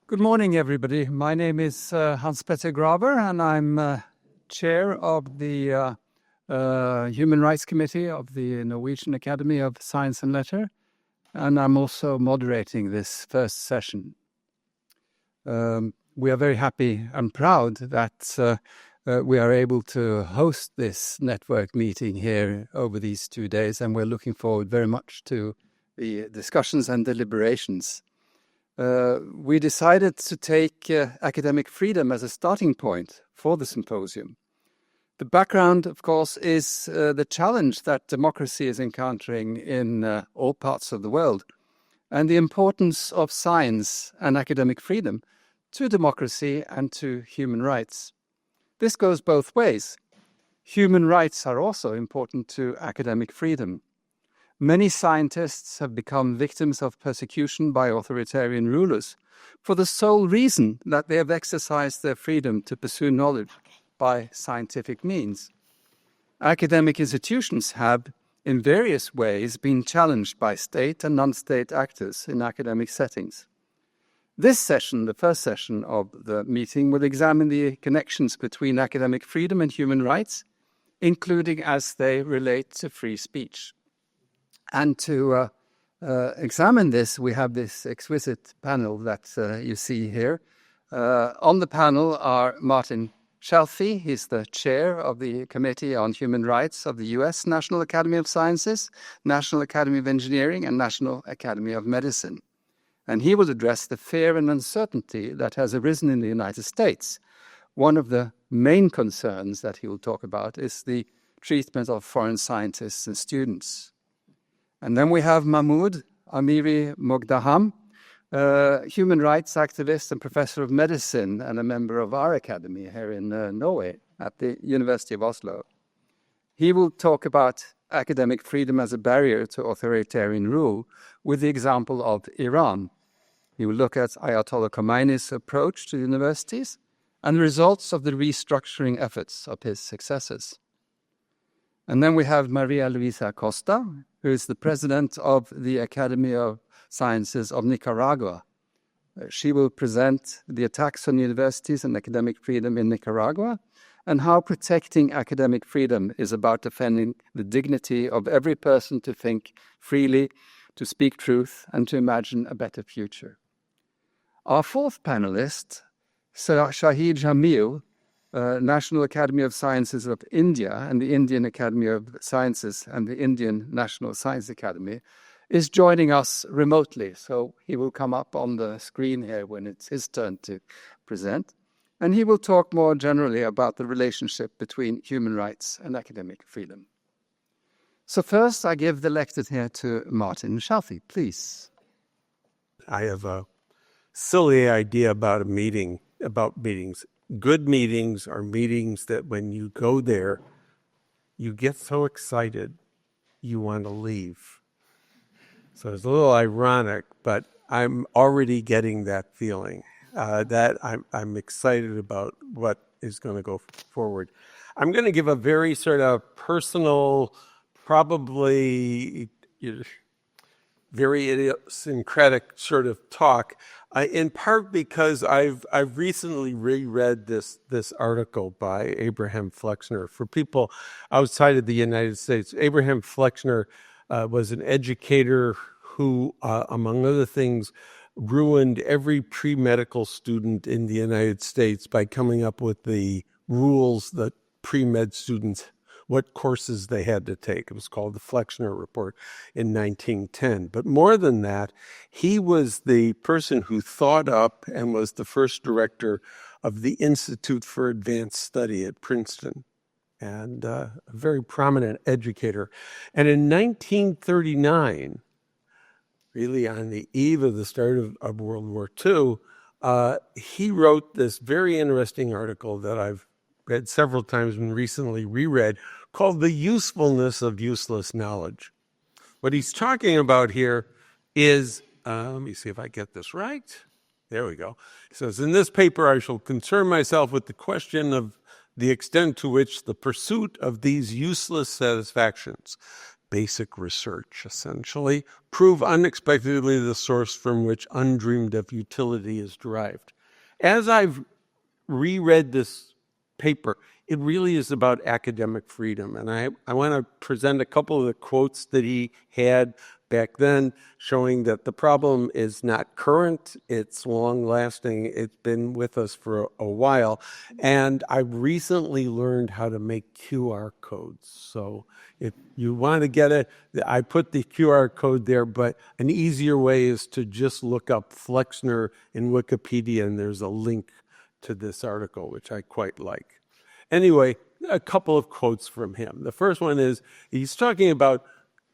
Good morning, everybody. My name is Hans-Petter Graver, and I'm chair of the Human Rights Committee of the Norwegian Academy of Science and Letters, and I'm also moderating this first session. We are very happy and proud that we are able to host this network meeting here over these 2 days, and we're looking forward very much to the discussions and deliberations. We decided to take academic freedom as a starting point for the symposium. The background, of course, is the challenge that democracy is encountering in all parts of the world, and the importance of science and academic freedom to democracy and to human rights. This goes both ways. Human rights are also important to academic freedom. Many scientists have become victims of persecution by authoritarian rulers for the sole reason that they have exercised their freedom to pursue knowledge by scientific means. Academic institutions have, in various ways, been challenged by state and non-state actors in academic settings. This session, the first session of the meeting, will examine the connections between academic freedom and human rights, including as they relate to free speech. And to examine this, we have this exquisite panel that you see here. On the panel are Martin Chalfie. He's the chair of the Committee on Human Rights of the U.S. National Academy of Sciences, National Academy of Engineering, and National Academy of Medicine. And he will address the fear and uncertainty that has arisen in the United States. One of the main concerns that he will talk about is the treatment of foreign scientists and students. And then we have Mahmood Amiry-Moghaddam, human rights activist and professor of medicine and a member of our academy here in Norway at the University of Oslo. He will talk about academic freedom as a barrier to authoritarian rule with the example of Iran. He will look at Ayatollah Khomeini's approach to universities and the results of the restructuring efforts of his successors. And then we have María Luisa Acosta, who is the president of the Academy of Sciences of Nicaragua. She will present the attacks on universities and academic freedom in Nicaragua and how protecting academic freedom is about defending the dignity of every person to think freely, to speak truth, and to imagine a better future. Our fourth panelist, Shahid Jameel, National Academy of Sciences of India and the Indian Academy of Sciences and the Indian National Science Academy, is joining us remotely. So he will come up on the screen here when it's his turn to present. And he will talk more generally about the relationship between human rights and academic freedom. So first, I give the lecture here to Martin Chalfie, please. I have a silly idea about meetings. Good meetings are meetings that when you go there, you get so excited, you want to leave. So it's a little ironic, but I'm already getting that feeling, that I'm excited about what is going to go forward. I'm going to give a very sort of personal, probably very idiosyncratic sort of talk, in part because I've recently reread this article by Abraham Flexner. For people outside of the United States, Abraham Flexner was an educator who, among other things, ruined every pre-medical student in the United States by coming up with the rules that pre-med students, what courses they had to take. It was called the Flexner Report in 1910. But more than that, he was the person who thought up and was the first director of the Institute for Advanced Study at Princeton, and a very prominent educator. And in 1939, really on the eve of the start of World War II, he wrote this very interesting article that I've read several times and recently reread, called The Usefulness of Useless Knowledge. What he's talking about here is, let me see if I get this right. There we go. He says, in this paper, I shall concern myself with the question of the extent to which the pursuit of these useless satisfactions basic research, essentially. Prove unexpectedly the source from which undreamed of utility is derived. As I've reread this paper, it really is about academic freedom. And I want to present a couple of the quotes that he had back then, showing that the problem is not current, it's long-lasting, it's been with us for a while. And I recently learned how to make QR codes. So if you want to get it, I put the QR code there, but an easier way is to just look up Flexner in Wikipedia, and there's a link to this article, which I quite like. Anyway, a couple of quotes from him. The first one is, he's talking about,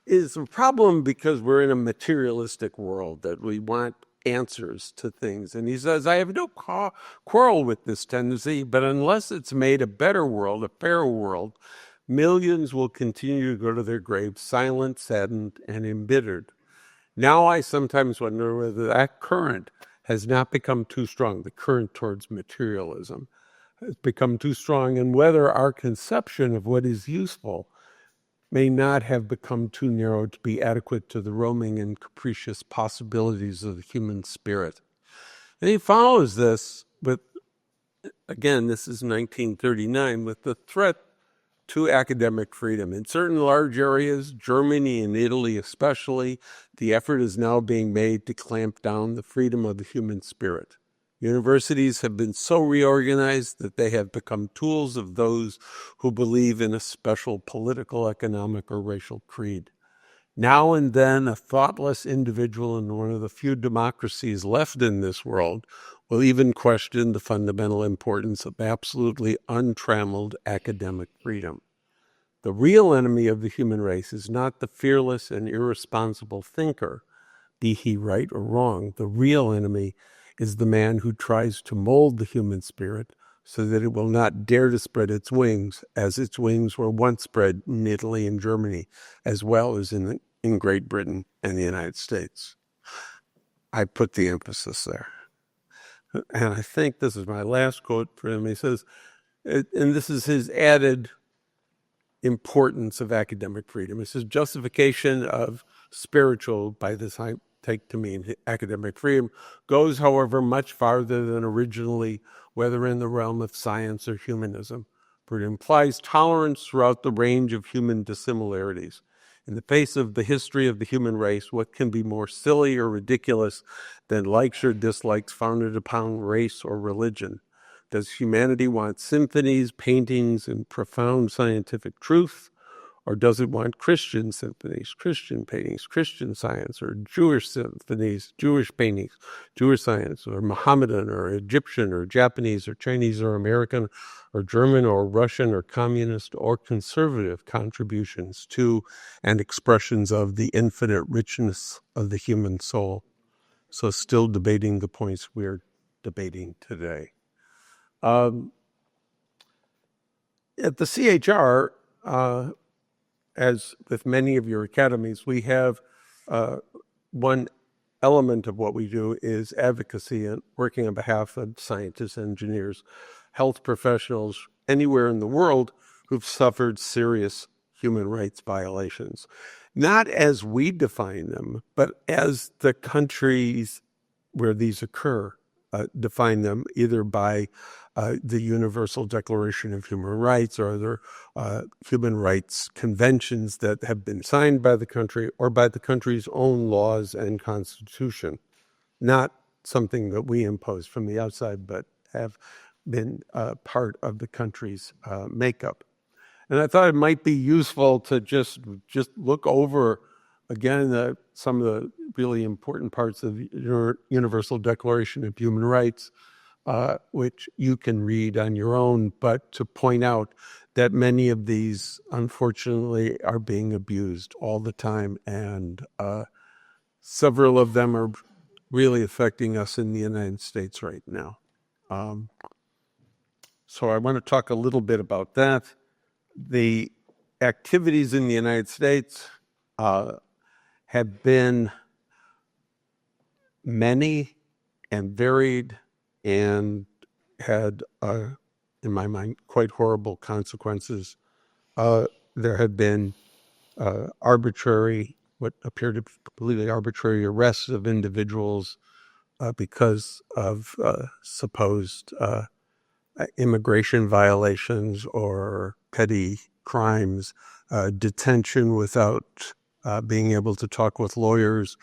is a problem because we're in a materialistic world, that we want answers to things. And he says, I have no quarrel with this tendency, but unless it's made a better world, a fairer world, millions will continue to go to their graves silent, saddened, and embittered. Now I sometimes wonder whether that current has not become too strong, the current towards materialism has become too strong, and whether our conception of what is useful may not have become too narrow to be adequate to the roaming and capricious possibilities of the human spirit. And he follows this with, again, this is 1939, with the threat to academic freedom. In certain large areas, Germany and Italy especially, the effort is now being made to clamp down the freedom of the human spirit. Universities have been so reorganized that they have become tools of those who believe in a special political, economic, or racial creed. Now and then, a thoughtless individual in one of the few democracies left in this world will even question the fundamental importance of absolutely untrammeled academic freedom. The real enemy of the human race is not the fearless and irresponsible thinker, be he right or wrong. The real enemy is the man who tries to mold the human spirit so that it will not dare to spread its wings, as its wings were once spread in Italy and Germany, as well as in Great Britain and the United States. I put the emphasis there. And I think this is my last quote for him. He says, and this is his added importance of academic freedom. He says, justification of spiritual, by this I take to mean academic freedom, goes, however, much farther than originally, whether in the realm of science or humanism, for it implies tolerance throughout the range of human dissimilarities. In the face of the history of the human race, what can be more silly or ridiculous than likes or dislikes founded upon race or religion? Does humanity want symphonies, paintings, and profound scientific truth? Or does it want Christian symphonies, Christian paintings, Christian science, or Jewish symphonies, Jewish paintings, Jewish science, or Mohammedan, or Egyptian, or Japanese, or Chinese, or American, or German, or Russian, or communist, or conservative contributions to and expressions of the infinite richness of the human soul? So still debating the points we're debating today. At the CHR, as with many of your academies, we have one element of what we do is advocacy and working on behalf of scientists, engineers, health professionals anywhere in the world who've suffered serious human rights violations. Not as we define them, but as the countries where these occur define them, either by the Universal Declaration of Human Rights or other human rights conventions that have been signed by the country or by the country's own laws and constitution. Not something that we impose from the outside, but have been part of the country's makeup. And I thought it might be useful to just look over, again, some of the really important parts of the Universal Declaration of Human Rights, which you can read on your own, but to point out that many of these, unfortunately, are being abused all the time, and several of them are really affecting us in the United States right now. So I want to talk a little bit about that. The activities in the United States have been many and varied and had, in my mind, quite horrible consequences. There have been arbitrary, what appear to be completely arbitrary arrests of individuals because of supposed immigration violations or petty crimes, detention without being able to talk with lawyers.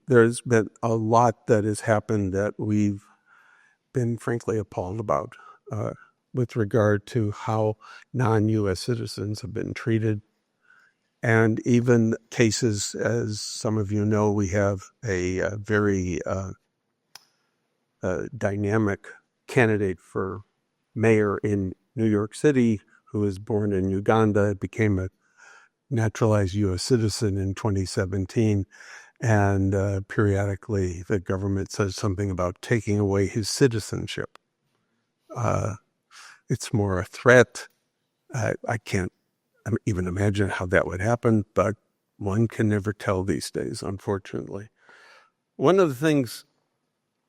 There's been a lot that has happened that we've been frankly appalled about with regard to how non-U.S. citizens have been treated. And even cases, as some of you know, we have a very dynamic candidate for mayor in New York City who was born in Uganda, became a naturalized U.S. citizen in 2017. And periodically the government says something about taking away his citizenship. It's more a threat. I can't even imagine how that would happen, but one can never tell these days, unfortunately. One of the things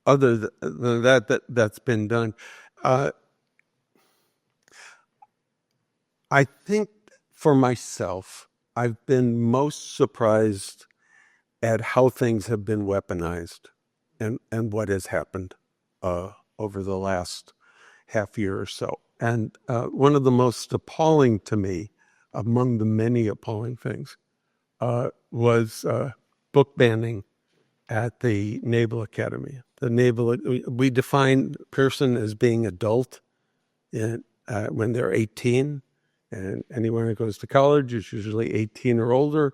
other than that's been done, I think for myself, I've been most surprised at how things have been weaponized and what has happened over the last half year or so. And one of the most appalling to me, among the many appalling things, was book banning at the Naval Academy. We define Pehrsen as being adult when they're 18, and anyone who goes to college is usually 18 or older.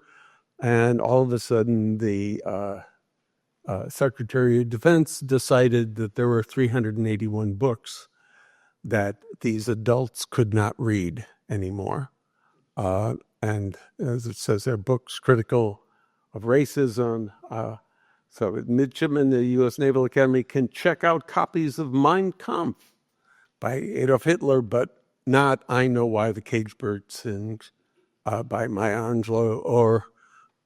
And all of a sudden, the Secretary of Defense decided that there were 381 books that these adults could not read anymore. And as it says, they're books critical of racism. So midshipmen in the U.S. Naval Academy can check out copies of Mein Kampf by Adolf Hitler, but not I Know Why the Caged Bird Sings by Maya Angelou, or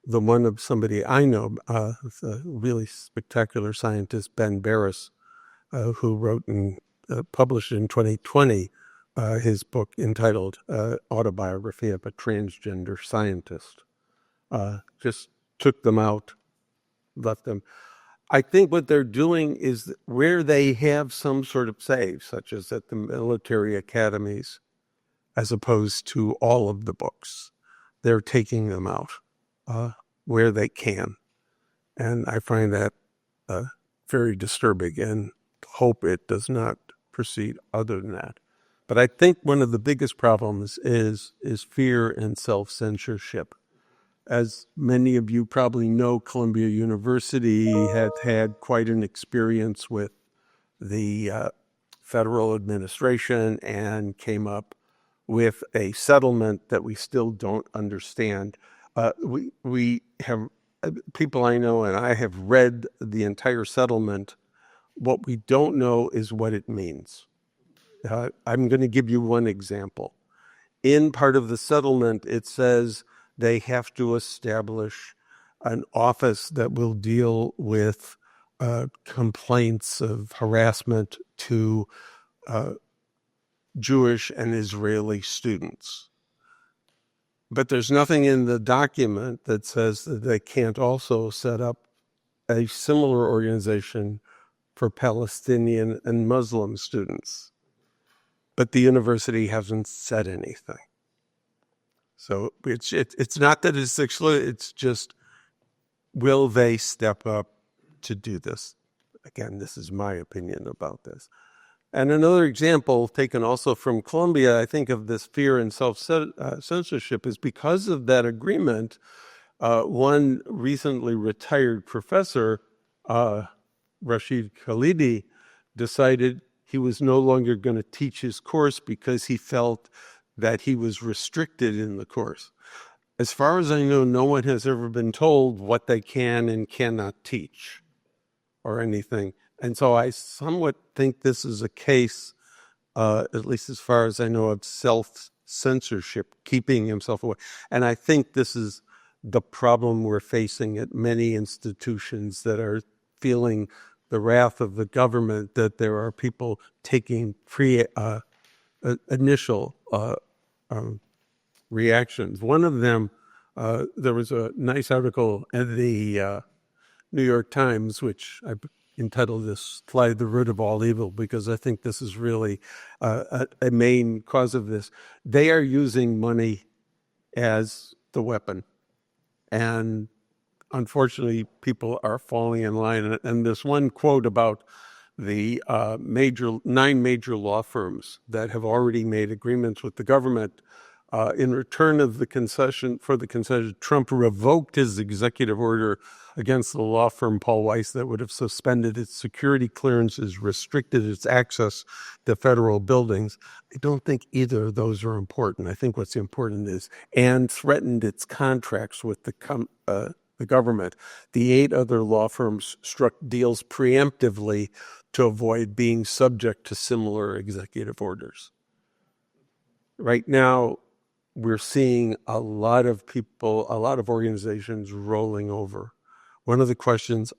the one of somebody I know, a really spectacular scientist, Ben Barres, who wrote and published in 2020 his book entitled Autobiography of a Transgender Scientist. Just took them out, left them. I think what they're doing is where they have some sort of say, such as at the military academies, as opposed to all of the books, they're taking them out where they can. And I find that very disturbing and hope it does not proceed other than that. But I think one of the biggest problems is fear and self-censorship. As many of you probably know, Columbia University had had quite an experience with the federal administration and came up with a settlement that we still don't understand. We have, people I know and I have read the entire settlement. What we don't know is what it means. I'm going to give you one example. In part of the settlement, it says they have to establish an office that will deal with complaints of harassment to Jewish and Israeli students. But there's nothing in the document that says that they can't also set up a similar organization for Palestinian and Muslim students. But the university hasn't said anything. So it's not that it's excluded, it's just, will they step up to do this? Again, this is my opinion about this. And another example taken also from Columbia, I think, of this fear and self-censorship is because of that agreement. One recently retired professor, Rashid Khalidi, decided he was no longer going to teach his course because he felt that he was restricted in the course. As far as I know, no one has ever been told what they can and cannot teach or anything. And so I somewhat think this is a case, at least as far as I know, of self-censorship, keeping himself away. And I think this is the problem we're facing at many institutions that are feeling the wrath of the government, that there are people taking initial reactions. One of them, there was a nice article in the New York Times, which I entitled this "Fly the Root of All Evil," because I think this is really a main cause of this. They are using money as the weapon. And unfortunately, people are falling in line. And this one quote about the 9 major law firms that have already made agreements with the government in return of the concession, Trump revoked his executive order against the law firm Paul Weiss that would have suspended its security clearances, restricted its access to federal buildings. I don't think either of those are important. I think what's important is, and threatened its contracts with the government. The 8 other law firms struck deals preemptively to avoid being subject to similar executive orders. Right now, we're seeing a lot of people, a lot of organizations rolling over. One of the questions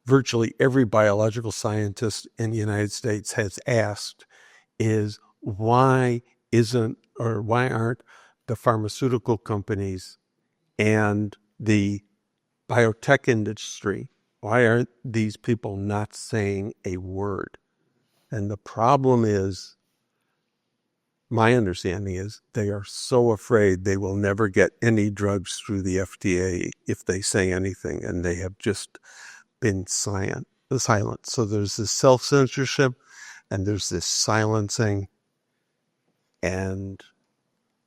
virtually every biological scientist in the United States has asked is why aren't the pharmaceutical companies and the biotech industry, why aren't these people not saying a word? And the problem is, my understanding is they are so afraid they will never get any drugs through the FDA if they say anything, and they have just been silent. So there's this self-censorship, and there's this silencing, and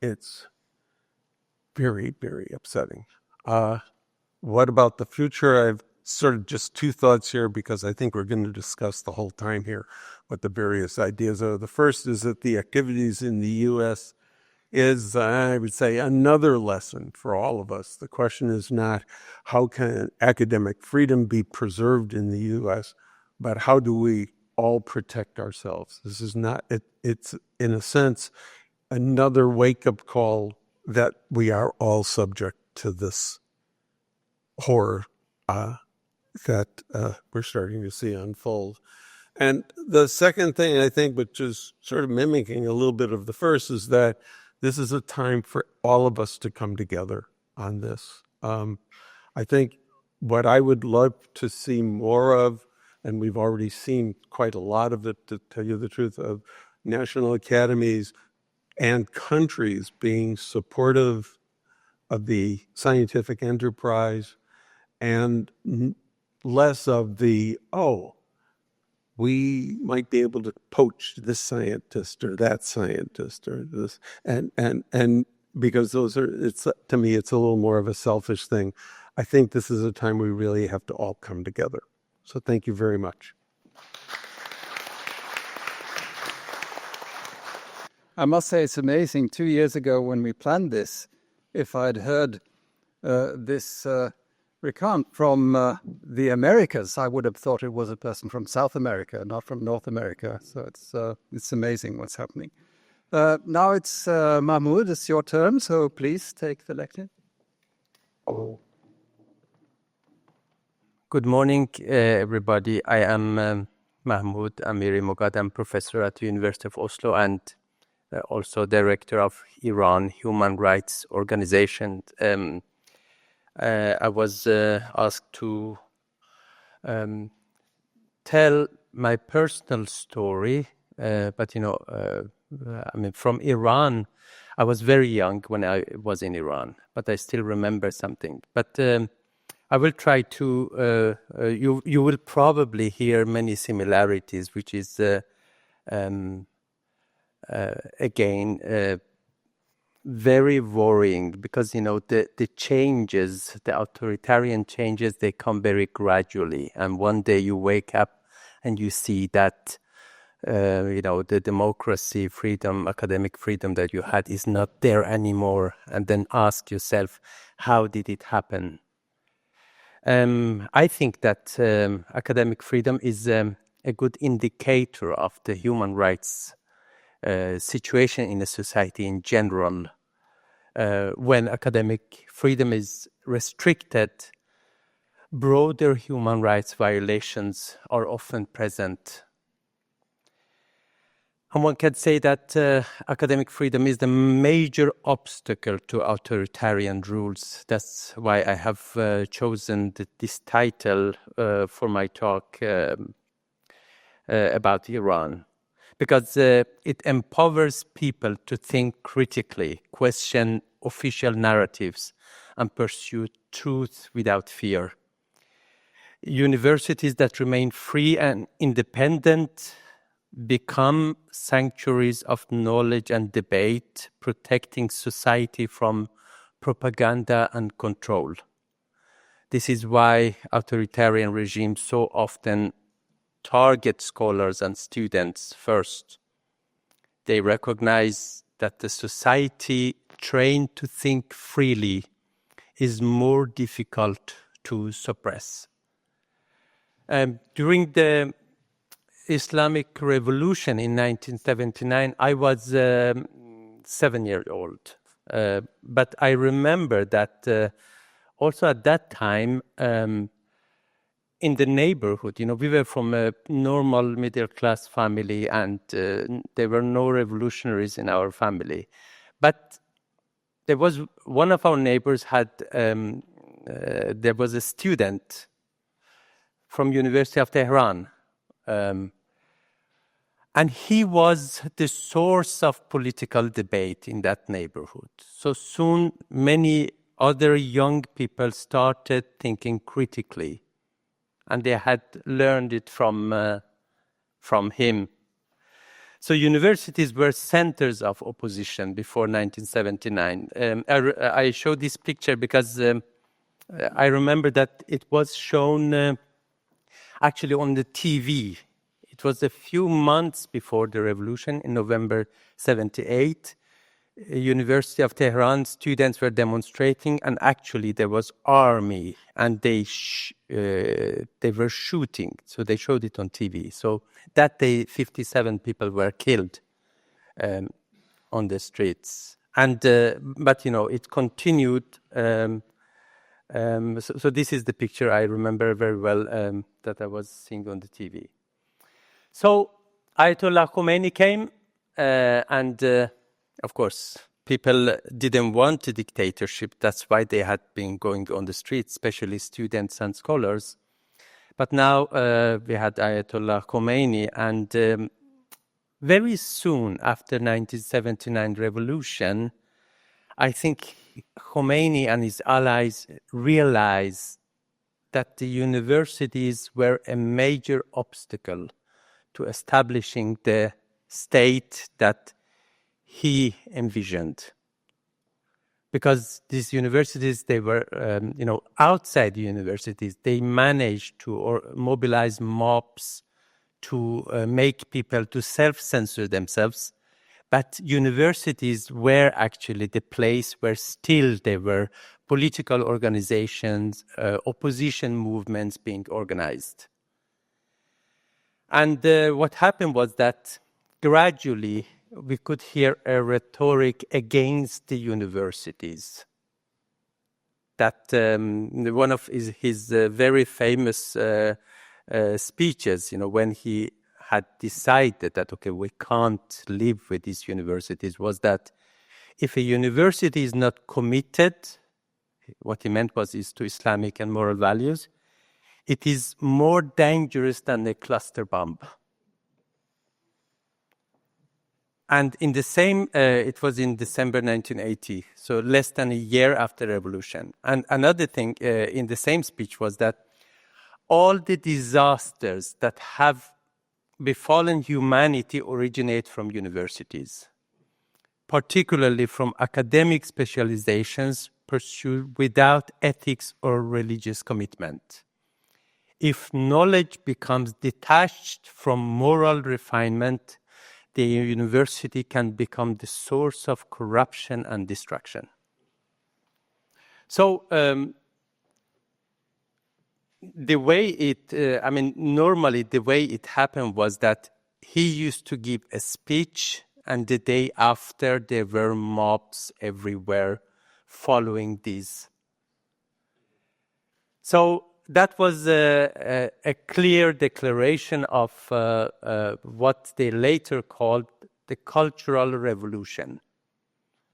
it's very, very upsetting. What about the future? I've sort of just 2 thoughts here, because I think we're going to discuss the whole time here what the various ideas are. The first is that the activities in the U.S. is, I would say, another lesson for all of us. The question is not how can academic freedom be preserved in the U.S., but how do we all protect ourselves? This is not, it's in a sense, another wake-up call that we are all subject to this horror that we're starting to see unfold. And the second thing, I think, which is sort of mimicking a little bit of the first, is that this is a time for all of us to come together on this. I think what I would love to see more of, and we've already seen quite a lot of it, to tell you the truth, of national academies and countries being supportive of the scientific enterprise, and less of the, we might be able to poach this scientist or that scientist or this, and because those are, to me, it's a little more of a selfish thing. I think this is a time we really have to all come together. So thank you very much. I must say it's amazing. 2 years ago when we planned this, if I'd heard this recount from the Americas, I would have thought it was a person from South America, not from North America. So it's amazing what's happening. Now it's Mahmood, it's your turn, so please take the lecture. Good morning, everybody. I am Mahmood Amiry-Moghaddam, professor at the University of Oslo and also director of Iran Human Rights Organization. I was asked to tell my personal story, but I mean, from Iran. I was very young when I was in Iran, but I still remember something. But I will try to. You will probably hear many similarities, which is again very worrying, because the changes, the authoritarian changes, they come very gradually, and one day you wake up and you see that the democracy, freedom, academic freedom that you had is not there anymore, and then ask yourself, how did it happen? I think that academic freedom is a good indicator of the human rights situation in a society in general. When academic freedom is restricted, broader human rights violations are often present. And one can say that academic freedom is the major obstacle to authoritarian rules. That's why I have chosen this title for my talk about Iran. Because it empowers people to think critically, question official narratives, and pursue truth without fear. Universities that remain free and independent become sanctuaries of knowledge and debate, protecting society from propaganda and control. This is why authoritarian regimes so often target scholars and students first. They recognize that the society trained to think freely is more difficult to suppress. During the Islamic Revolution in 1979, I was 7 years old. But I remember that also at that time, in the neighborhood, we were from a normal middle-class family, and there were no revolutionaries in our family. But there was one of our neighbors there was a student from University of Tehran. And he was the source of political debate in that neighborhood. So soon, many other young people started thinking critically, and they had learned it from him. So universities were centers of opposition before 1979. I show this picture because I remember that it was shown actually on the TV. It was a few months before the revolution, in November 78. University of Tehran students were demonstrating, and actually there was army, and they were shooting. So they showed it on TV. So that day, 57 people were killed on the streets. And but it continued. So this is the picture I remember very well that I was seeing on the TV. So Ayatollah Khomeini came, and of course, people didn't want a dictatorship. That's why they had been going on the streets, especially students and scholars. But now we had Ayatollah Khomeini, and very soon after 1979 revolution, I think Khomeini and his allies realized that the universities were a major obstacle to establishing the state that he envisioned. Because these universities, they were, outside the universities, they managed to mobilize mobs to make people to self-censor themselves. But universities were actually the place where still there were political organizations, opposition movements being organized. And what happened was that gradually we could hear a rhetoric against the universities. That one of his very famous speeches, when he had decided that, okay, we can't live with these universities, was that if a university is not committed, what he meant is to Islamic and moral values, it is more dangerous than a cluster bomb. And in the same, it was in December 1980, so less than a year after the revolution. And another thing in the same speech was that all the disasters that have befallen humanity originate from universities, particularly from academic specializations pursued without ethics or religious commitment. If knowledge becomes detached from moral refinement, the university can become the source of corruption and destruction. So the way normally the way it happened was that he used to give a speech, and the day after there were mobs everywhere following this. So that was a clear declaration of what they later called the Cultural Revolution.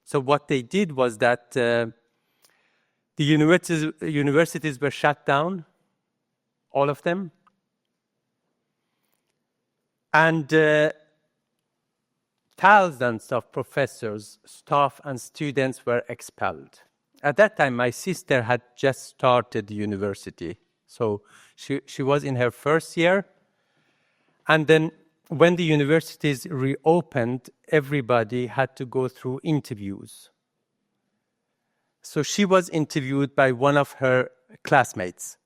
So what they did was that the universities were shut down, all of them, and thousands of professors, staff, and students were expelled. At that time, my sister had just started the university. So she was in her first year. And then when the universities reopened, everybody had to go through interviews. So she was interviewed by one of her classmates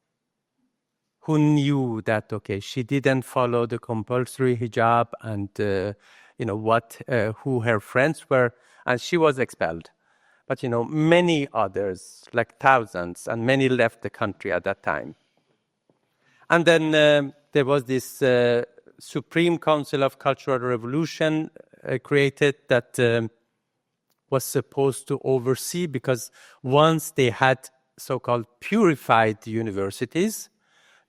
who knew that, okay, she didn't follow the compulsory hijab and, who her friends were, and she was expelled. But, many others, like thousands, and many left the country at that time. And then there was this Supreme Council of Cultural Revolution created that was supposed to oversee, because once they had so-called purified the universities,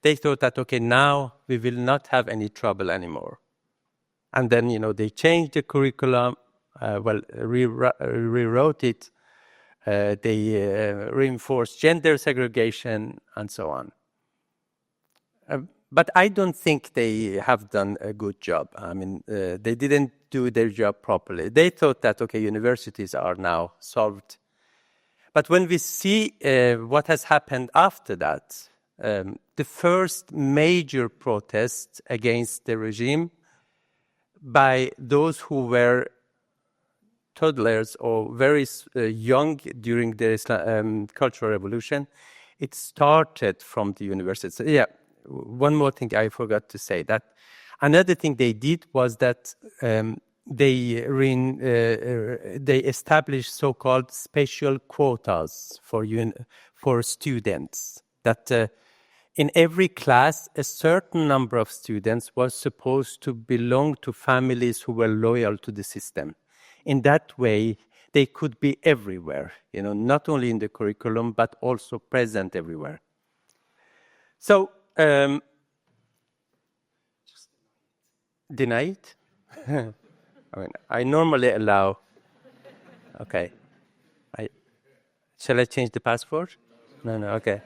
they thought that, okay, now we will not have any trouble anymore. And then, they changed the curriculum, rewrote it, they reinforced gender segregation, and so on. But I don't think they have done a good job. I mean, they didn't do their job properly. They thought that, okay, universities are now solved. But when we see what has happened after that, the first major protest against the regime by those who were toddlers or very young during the Cultural Revolution, it started from the universities. So, yeah, one more thing I forgot to say. That another thing they did was that they established so-called special quotas for students. That in every class, a certain number of students was supposed to belong to families who were loyal to the system. In that way, they could be everywhere, not only in the curriculum, but also present everywhere. So, deny it? I normally allow. Okay. Shall I change the password? No, okay.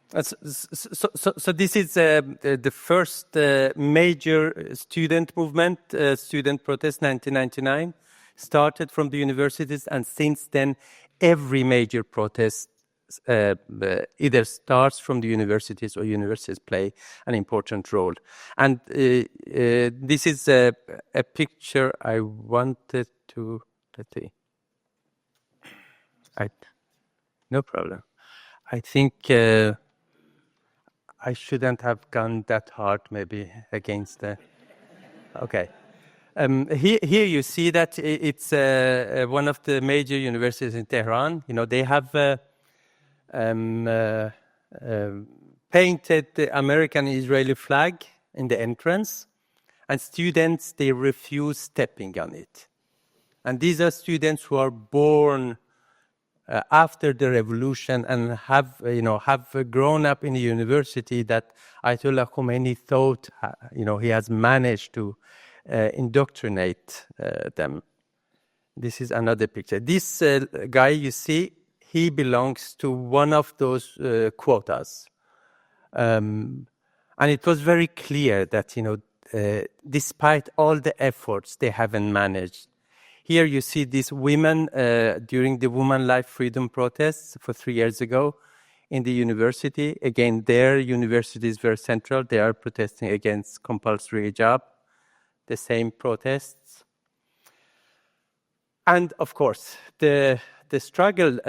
So this is the first major student movement, student protest, 1999, started from the universities, and since then, every major protest either starts from the universities or universities play an important role. And this is a picture I wanted to, let's see. No problem. I think I shouldn't have gone that hard, maybe, against the... Okay. Here you see that it's one of the major universities in Tehran. They have painted the American-Israeli flag in the entrance, and students, they refuse stepping on it. And these are students who are born after the revolution and have grown up in a university that Ayatollah Khomeini thought, he has managed to indoctrinate them. This is another picture. This guy you see, he belongs to one of those quotas. And it was very clear that, despite all the efforts, they haven't managed. Here you see these women during the Women Life Freedom protests for 3 years ago in the university. Again, their universities were central. They are protesting against compulsory hijab, the same protests. And of course, the struggle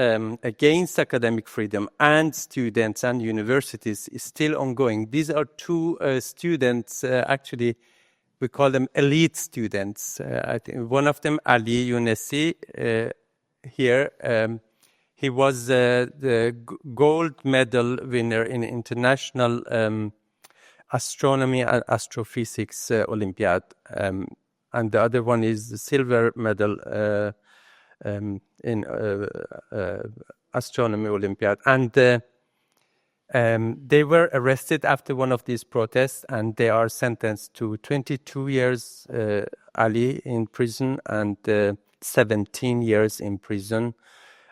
against academic freedom and students and universities is still ongoing. These are two students, actually, we call them elite students. I think one of them, Ali Younesi, here, he was the gold medal winner in international astronomy and astrophysics Olympiad. And the other one is the silver medal in astronomy Olympiad. And They were arrested after one of these protests, and they are sentenced to 22 years, Ali, in prison, and 17 years in prison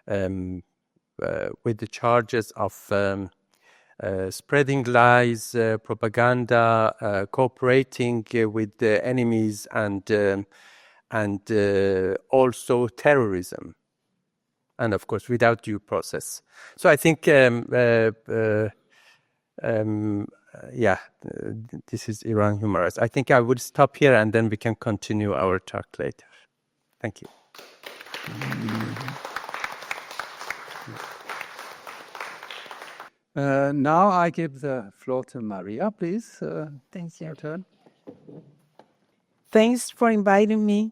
with the charges of spreading lies, propaganda, cooperating with the enemies, and also terrorism, and of course without due process. So I think, this is Iran human rights. I think I would stop here, and then we can continue our talk later. Thank you. Now I give the floor to María, please. Thanks, your turn. Thanks for inviting me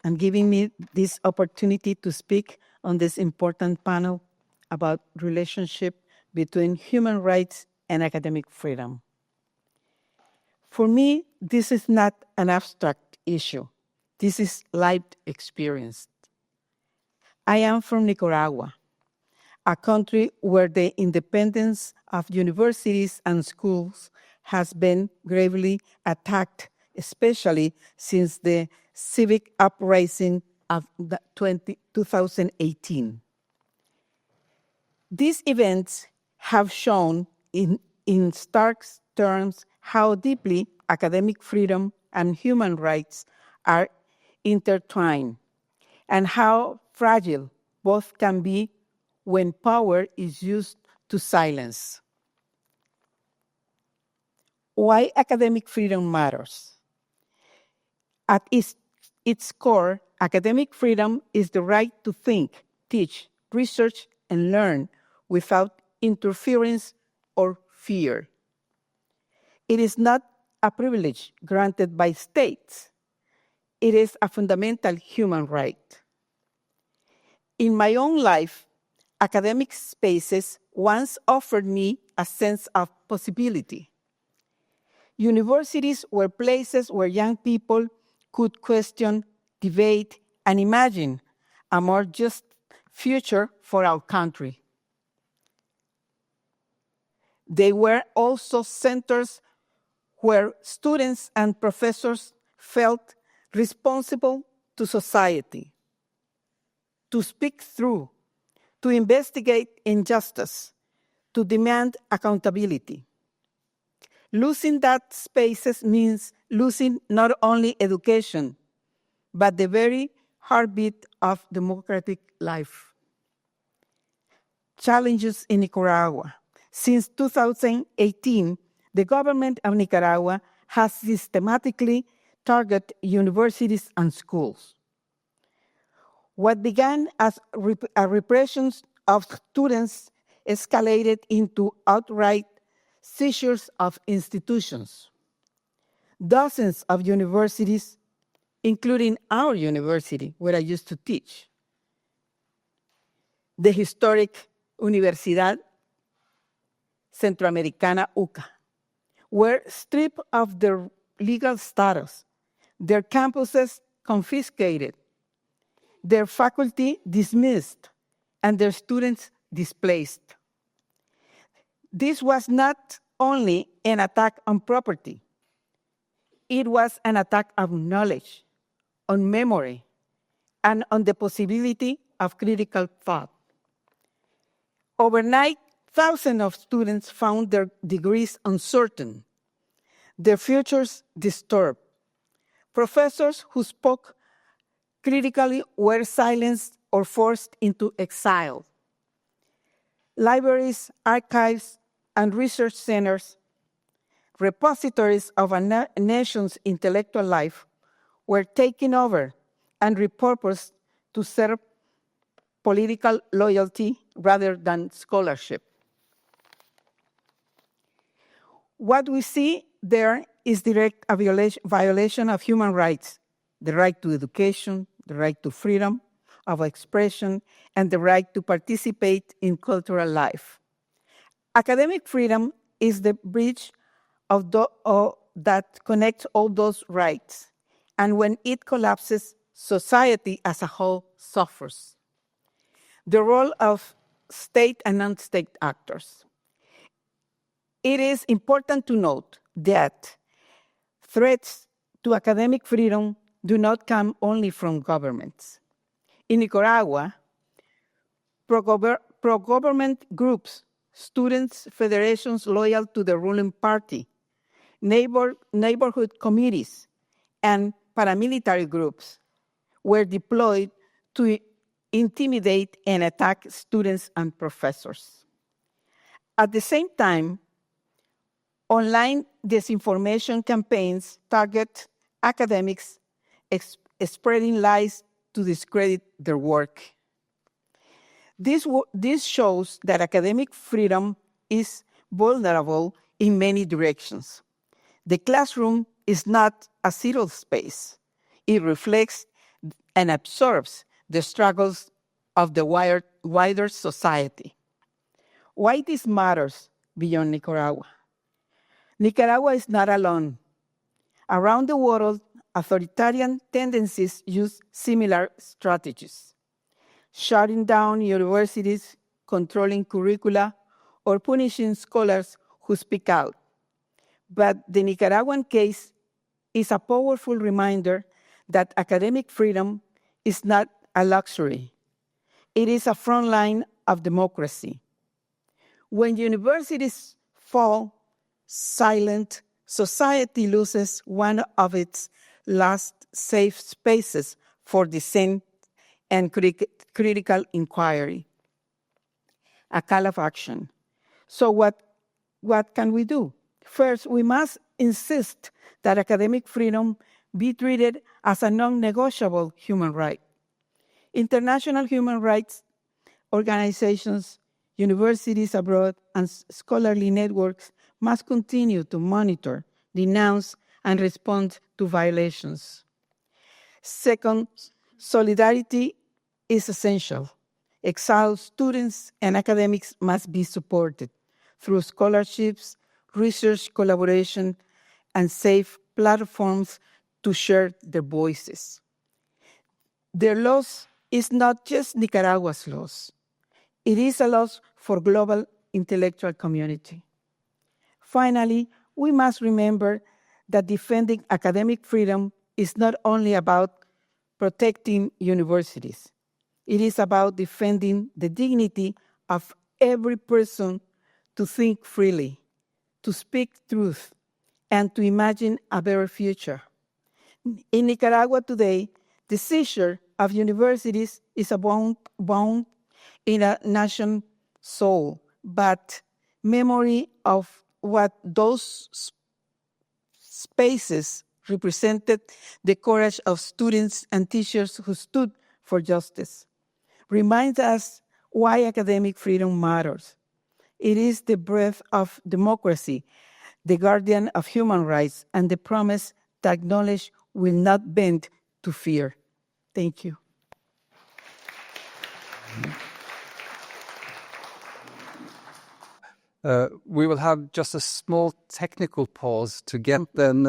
and giving me this opportunity to speak on this important panel about relationship between human rights and academic freedom. For me, this is not an abstract issue. This is lived experience. I am from Nicaragua, a country where the independence of universities and schools has been gravely attacked, especially since the civic uprising of 2018. These events have shown in stark terms how deeply academic freedom and human rights are intertwined, and how fragile both can be when power is used to silence. Why academic freedom matters? At its core, academic freedom is the right to think, teach, research, and learn without interference or fear. It is not a privilege granted by states. It is a fundamental human right. In my own life, academic spaces once offered me a sense of possibility. Universities were places where young people could question, debate, and imagine a more just future for our country. They were also centers where students and professors felt responsible to society, to speak through, to investigate injustice, to demand accountability. Losing that spaces means losing not only education, but the very heartbeat of democratic life. Challenges in Nicaragua. Since 2018, the government of Nicaragua has systematically targeted universities and schools. What began as a repression of students escalated into outright seizures of institutions. Dozens of universities, including our university, where I used to teach, the historic Universidad Centroamericana UCA, were stripped of their legal status, their campuses confiscated, their faculty dismissed, and their students displaced. This was not only an attack on property, it was an attack on knowledge, on memory, and on the possibility of critical thought. Overnight, thousands of students found their degrees uncertain, their futures disturbed. Professors who spoke critically were silenced or forced into exile. Libraries, archives, and research centers, repositories of a nation's intellectual life, were taken over and repurposed to serve political loyalty rather than scholarship. What we see there is direct violation of human rights, the right to education, the right to freedom of expression, and the right to participate in cultural life. Academic freedom is the bridge that connects all those rights, and when it collapses, society as a whole suffers. The role of state and non-state actors. It is important to note that threats to academic freedom do not come only from governments. In Nicaragua, pro-government groups, students' federations loyal to the ruling party, neighborhood committees, and paramilitary groups were deployed to intimidate and attack students and professors. At the same time, online disinformation campaigns target academics, spreading lies to discredit their work. This shows that academic freedom is vulnerable in many directions. The classroom is not a zero space. It reflects and absorbs the struggles of the wider society. Why this matters beyond Nicaragua? Nicaragua is not alone. Around the world, authoritarian tendencies use similar strategies, shutting down universities, controlling curricula, or punishing scholars who speak out. But the Nicaraguan case is a powerful reminder that academic freedom is not a luxury. It is a front line of democracy. When universities fall silent, society loses one of its last safe spaces for dissent and critical inquiry. A call of action. So what can we do? First, we must insist that academic freedom be treated as a non-negotiable human right. International human rights organizations, universities abroad, and scholarly networks must continue to monitor, denounce, and respond to violations. Second, solidarity is essential. Exiled students and academics must be supported through scholarships, research collaboration, and safe platforms to share their voices. Their loss is not just Nicaragua's loss. It is a loss for global intellectual community. Finally, we must remember that defending academic freedom is not only about protecting universities. It is about defending the dignity of every person to think freely, to speak truth, and to imagine a better future. In Nicaragua today, the seizure of universities is a wound in a nation's soul, but memory of what those spaces represented, the courage of students and teachers who stood for justice, reminds us why academic freedom matters. It is the breath of democracy, the guardian of human rights, and the promise that knowledge will not bend to fear. Thank you. We will have just a small technical pause to get then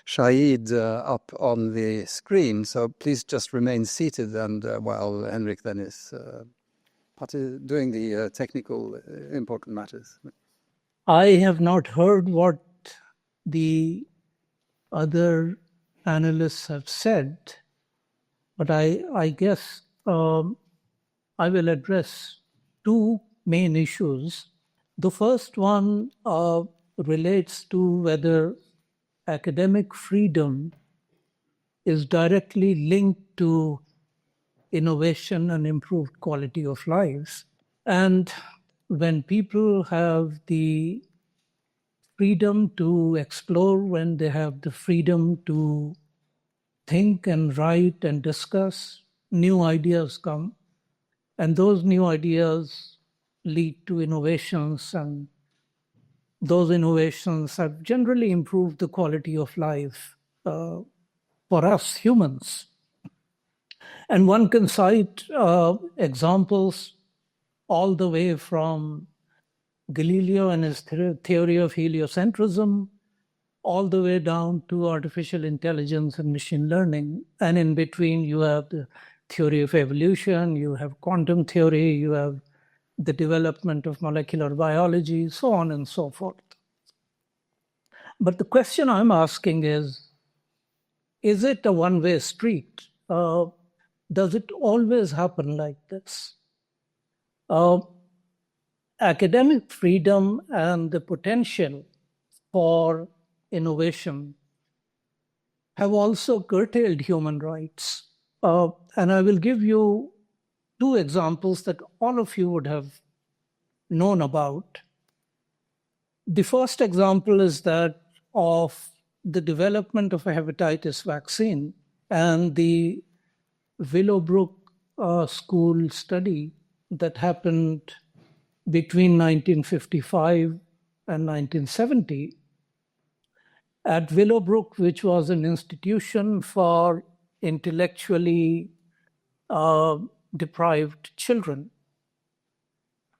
Shahid up on the screen. So please just remain seated and while Henrik then is doing the technical important matters. I have not heard what the other analysts have said, but I guess I will address two main issues. The first one relates to whether academic freedom is directly linked to innovation and improved quality of lives. And when people have the freedom to explore, when they have the freedom to think and write and discuss, new ideas come. And those new ideas lead to innovations, and those innovations have generally improved the quality of life for us humans. And one can cite examples all the way from Galileo and his theory of heliocentrism, all the way down to artificial intelligence and machine learning. And in between, you have the theory of evolution, you have quantum theory, you have the development of molecular biology, so on and so forth. But the question I'm asking is it a one-way street? Does it always happen like this? Academic freedom and the potential for innovation have also curtailed human rights. And I will give you two examples that all of you would have known about. The first example is that of the development of a hepatitis vaccine and the Willowbrook school study that happened between 1955 and 1970 at Willowbrook, which was an institution for intellectually deprived children.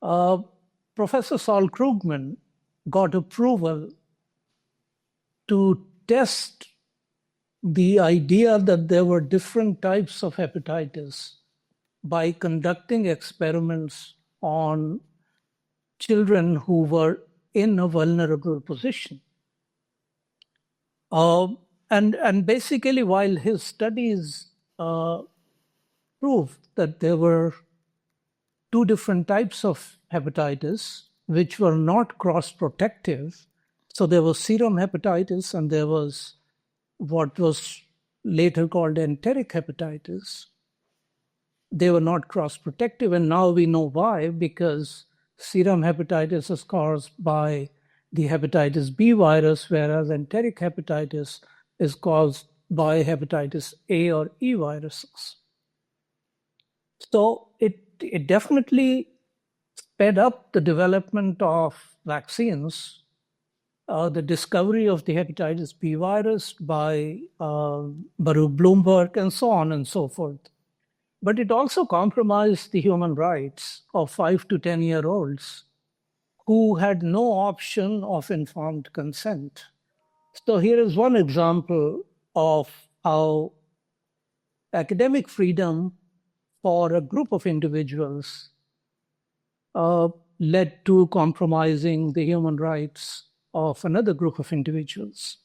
Professor Saul Krugman got approval to test the idea that there were different types of hepatitis by conducting experiments on children who were in a vulnerable position. And basically, while his studies proved that there were two different types of hepatitis, which were not cross-protective, so there was serum hepatitis and there was what was later called enteric hepatitis. They were not cross-protective, and now we know why, because serum hepatitis is caused by the hepatitis B virus, whereas enteric hepatitis is caused by hepatitis A or E viruses. So it definitely sped up the development of vaccines, the discovery of the hepatitis B virus by Baruch Bloomberg, and so on and so forth. But it also compromised the human rights of 5 to 10-year-olds who had no option of informed consent. So here is one example of how academic freedom for a group of individuals led to compromising the human rights of another group of individuals.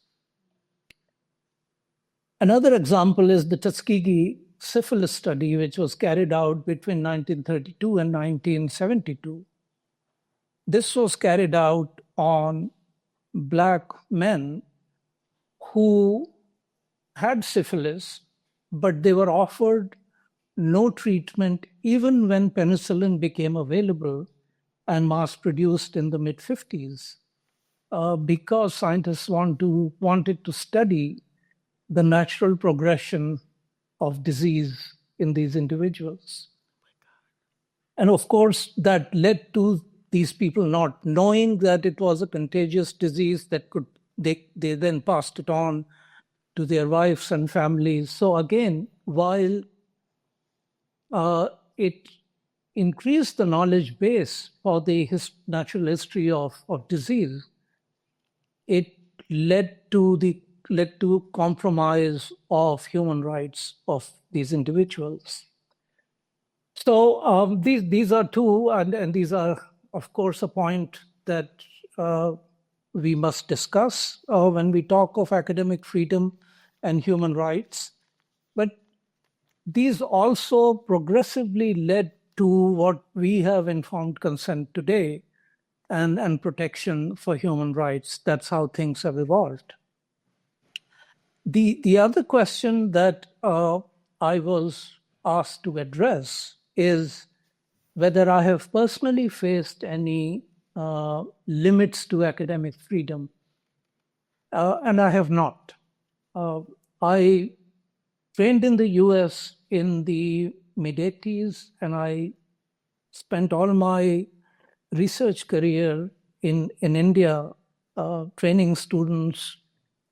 Another example is the Tuskegee syphilis study, which was carried out between 1932 and 1972. This was carried out on Black men who had syphilis, but they were offered no treatment even when penicillin became available and mass-produced in the mid-50s, because scientists wanted to study the natural progression of disease in these individuals. And of course, that led to these people not knowing that it was a contagious disease that they then passed it on to their wives and families. So again, while it increased the knowledge base for the natural history of disease, it led to compromise of human rights of these individuals. So these are two, and these are, of course, a point that we must discuss when we talk of academic freedom and human rights. But these also progressively led to what we have informed consent today and protection for human rights. That's how things have evolved. The other question that I was asked to address is whether I have personally faced any limits to academic freedom. And I have not. I trained in the US in the mid-80s, and I spent all my research career in India training students,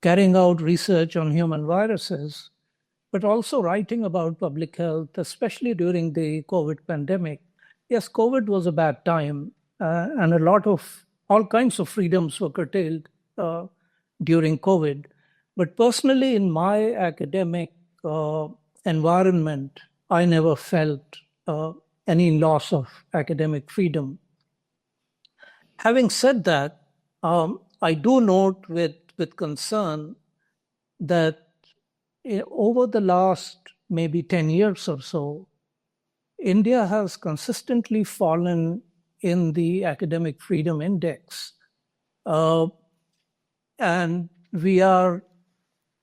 carrying out research on human viruses, but also writing about public health, especially during the COVID pandemic. Yes, COVID was a bad time, and all kinds of freedoms were curtailed during COVID. But personally, in my academic environment, I never felt any loss of academic freedom. Having said that, I do note with with concern that over the last maybe 10 years or so, India has consistently fallen in the academic freedom index. And we are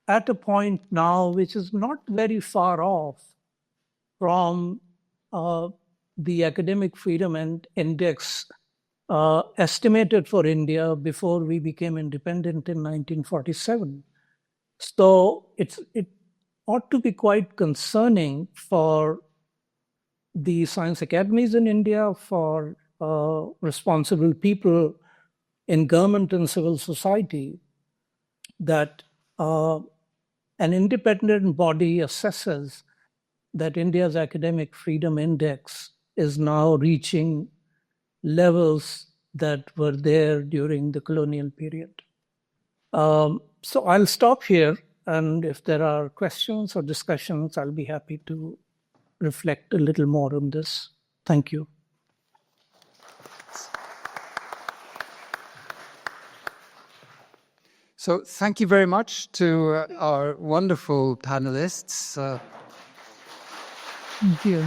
at a point now which is not very far off from the academic freedom index estimated for India before we became independent in 1947. So it ought to be quite concerning for the science academies in India, for responsible people in government and civil society, that an independent body assesses that India's academic freedom index is now reaching levels that were there during the colonial period. So I'll stop here, and if there are questions or discussions, I'll be happy to reflect a little more on this. Thank you. So thank you very much to our wonderful panelists. Thank you.